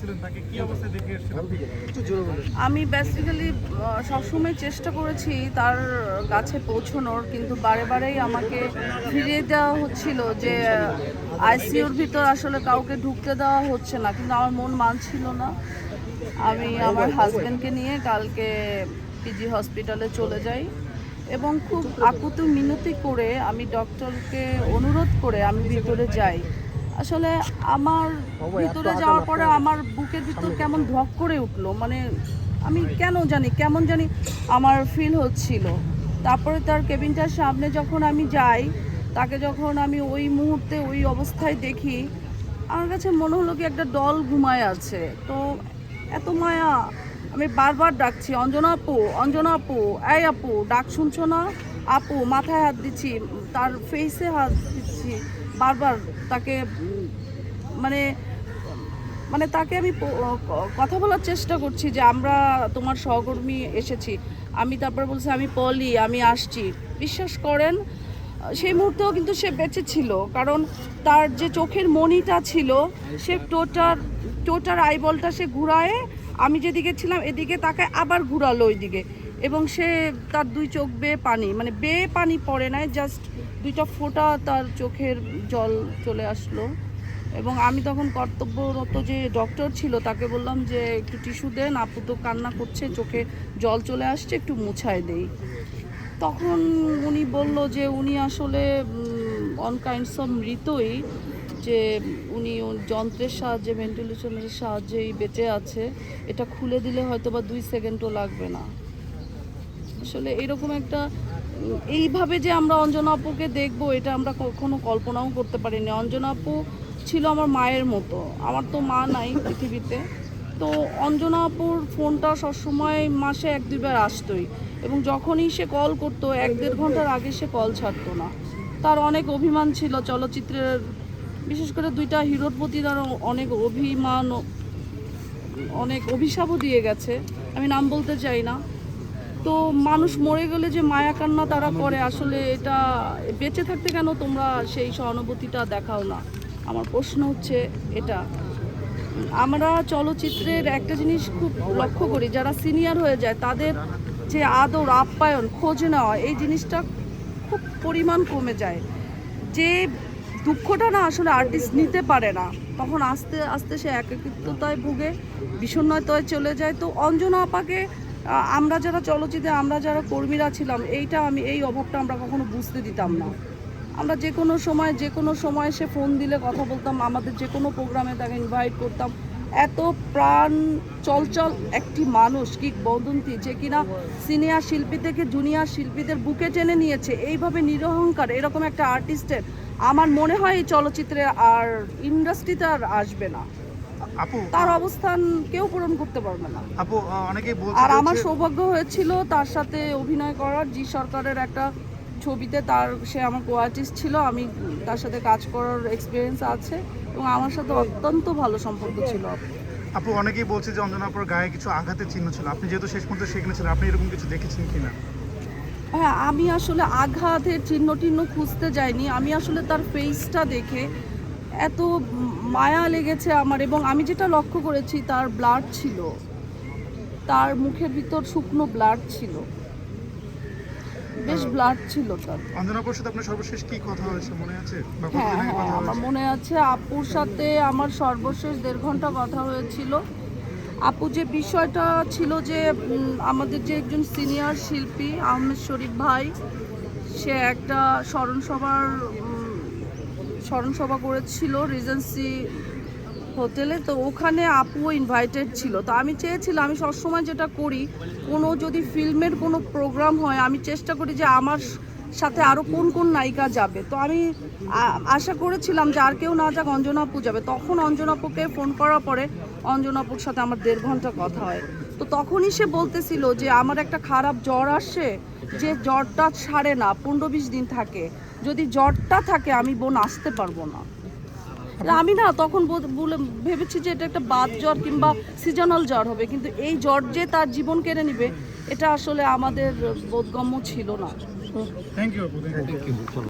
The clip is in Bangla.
গিয়েছিলেন, তাকে কি অবস্থায় দেখে এসেছিলেন? আমি বেসিক্যালি সবসময় চেষ্টা করেছি তার কাছে পৌঁছানোর, কিন্তু বারে বারেই আমাকে ফিরিয়ে দেওয়া হচ্ছিল যে আইসিইউর ভিতর আসলে কাউকে ঢুকতে দেওয়া হচ্ছে না, কিন্তু আমার মন মানছিল না। আমি আমার হাজব্যান্ডকে নিয়ে কালকে পিজি হসপিটালে চলে যাই এবং খুব আকুতি মিনতি করে আমি ডক্টরকে অনুরোধ করে আমি ভিতরে যাই। আসলে আমার ভিতরে যাওয়ার পরে আমার বুকের ভিতর কেমন ধক করে উঠলো, মানে আমি কেমন জানি আমার ফিল হচ্ছিল। তারপরে তার কেবিনটার সামনে যখন আমি যাই, তাকে যখন আমি ওই মুহূর্তে ওই অবস্থায় দেখি, আমার কাছে মনে হলো কি একটা ডল ঘুমায় আছে। তো এত মায়া, আমি বারবার ডাকছি, অঞ্জনা আপু, এই আপু, ডাক শুনছো না? আপু, মাথায় হাত দিচ্ছি, তার ফেসে হাত দিচ্ছি বারবার, তাকে মানে মানে তাকে আমি কথা বলার চেষ্টা করছি যে আমরা তোমার সহকর্মী এসেছি। আমি তারপর বলছি আমি পলি, আমি আসছি। বিশ্বাস করেন সেই মুহূর্তেও কিন্তু সে বেঁচে ছিল, কারণ তার যে চোখের মণিটা ছিল, সে টোটার আইবলটা সে ঘুরায়, আমি যেদিকে ছিলাম এদিকে তাকে আবার ঘুরালো ওইদিকে, এবং সে তার দুই চোখ বেয়ে পানি পড়ে নাই, জাস্ট দুইটা ফোঁটা তার চোখের জল চলে আসলো। এবং আমি তখন কর্তব্যরত যে ডক্টর ছিল তাকে বললাম যে একটু টিস্যু দেন, আপু তো কান্না করছে, চোখে জল চলে আসছে, একটু মুছায় দেই। তখন উনি বলল যে উনি আসলে অন কাইন্ডস অফ মৃতই, যে উনি যন্ত্রের সাহায্যে, ভেন্টিলেশনের সাহায্যেই বেঁচে আছে, এটা খুলে দিলে হয়তো বা 2 সেকেন্ডও লাগবে না। আসলে এরকম একটা এইভাবে যে আমরা অঞ্জনা আপুকে দেখবো, এটা আমরা কখনো কল্পনাও করতে পারিনি। অঞ্জনা আপু ছিল আমার মায়ের মতো, আমার তো মা নাই পৃথিবীতে। তো অঞ্জনা আপুর ফোনটা সবসময় মাসে 1-2 বার আসতোই, এবং যখনই সে কল করতো 1-1.5 ঘন্টার আগে সে কল ছাড়তো না। তার অনেক অভিমান ছিল চলচ্চিত্রের, বিশেষ করে 2টা হিরোর প্রতি তার অনেক অভিমান, অনেক অভিশাপও দিয়ে গেছে, আমি নাম বলতে চাই না। তো মানুষ মরে গেলে যে মায়া কান্না তারা করে, আসলে এটা বেঁচে থাকতে কেন তোমরা সেই সহানুভূতিটা দেখাও না? আমার প্রশ্ন হচ্ছে এটা। আমরা চলচ্চিত্রের একটা জিনিস খুব লক্ষ্য করি, যারা সিনিয়র হয়ে যায় তাদের যে আদর আপ্যায়ন খোঁজ নেওয়া, এই জিনিসটা খুব পরিমাণ কমে যায়। যে দুঃখটা না আসলে আর্টিস্ট নিতে পারে না, তখন আস্তে আস্তে সে একাকিত্বতায় ভুগে, বিষণ্ণতায় চলে যায়। তো অঞ্জনা আপাকে আমরা যারা চলচ্চিত্রে, আমরা যারা কর্মীরা ছিলাম, এই অভাবটা আমরা কখনো বুঝতে দিতাম না। আমরা যে কোনো সময় সে ফোন দিলে কথা বলতাম, আমাদের যে কোনো প্রোগ্রামে তাকে ইনভাইট করতাম। এত প্রাণ চলচল একটি মানুষ, কিংবদন্তি, যে কিনা সিনিয়র শিল্পী থেকে জুনিয়র শিল্পীদের বুকে টেনে নিয়েছে, এইভাবে নিরহংকার এরকম একটা আর্টিস্টের আমার মনে হয় এই চলচ্চিত্রে আর ইন্ডাস্ট্রিতে আর আসবে না। আপু, তার অবস্থান কেউ পূরণ করতে পারবে না। আপু, অনেকেই বলছে, আর আমার সৌভাগ্য হয়েছিল তার সাথে অভিনয় করার, জি সরকারের একটা ছবিতে সে আমার কো আর্টিস্ট ছিল, আমি তার সাথে কাজ করার এক্সপিরিয়েন্স আছে, এবং আমার সাথে অত্যন্ত ভালো সম্পর্ক ছিল। আপু, অনেকেই বলছে যে অঞ্জনা আপুর গায়ে কিছু আঘাতের চিহ্ন ছিল, আপনি যেহেতু শেষ পর্যন্ত সেখানে ছিলেন, আপনি এরকম কিছু দেখেছেন কিনা? হ্যাঁ, আমি আসলে আঘাতের চিহ্ন খুঁজতে যাইনি, আমি আসলে তার ফেসটা দেখে এত মায়া লেগেছে আমার। এবং আমি যেটা লক্ষ্য করেছি, তার ব্লাড ছিল, তার মুখের ভিতর শুকনো ব্লাড ছিল, বেশ ব্লাড ছিল তার। অঞ্জনা আপুর সাথে আপনার সর্বশেষ কি কথা হয়েছে মনে আছে? হ্যাঁ, আমার মনে আছে, আপুর সাথে আমার সর্বশেষ 1.5 ঘন্টা কথা হয়েছিল। আপু যে বিষয়টা ছিল যে আমাদের যে একজন সিনিয়র শিল্পী আহমেদ শরীফ ভাই, সে একটা স্মরণসভা করেছিল রিজেন্সি হোটেলে, তো ওখানে আপুও ইনভাইটেড ছিল। তো আমি চেয়েছিলাম, আমি সবসময় যেটা করি, কোনো যদি ফিল্মের কোনো প্রোগ্রাম হয়, আমি চেষ্টা করি যে আমার সাথে আরও কোন নায়িকা যাবে। তো আমি আশা করেছিলাম যে আর কেউ না যাক, অঞ্জনা আপু যাবে। তখন অঞ্জনা আপুকে ফোন করার পরে অঞ্জনা আপুর সাথে আমার 1.5 ঘন্টা কথা হয়। তো তখনই সে বলতেছিল যে আমার একটা খারাপ জ্বর আসে, যে জ্বরটা সারে না, 15-20 দিন থাকে, যদি জ্বরটা থাকে আমি বোন আসতে পারবো না। আমি না তখন ভেবেছি যে এটা একটা বাত জ্বর কিংবা সিজনাল জ্বর হবে, কিন্তু এই জ্বর যে তার জীবন কেড়ে নিবে, এটা আসলে আমাদের বোধগম্য ছিল না। থ্যাংক ইউ আপু।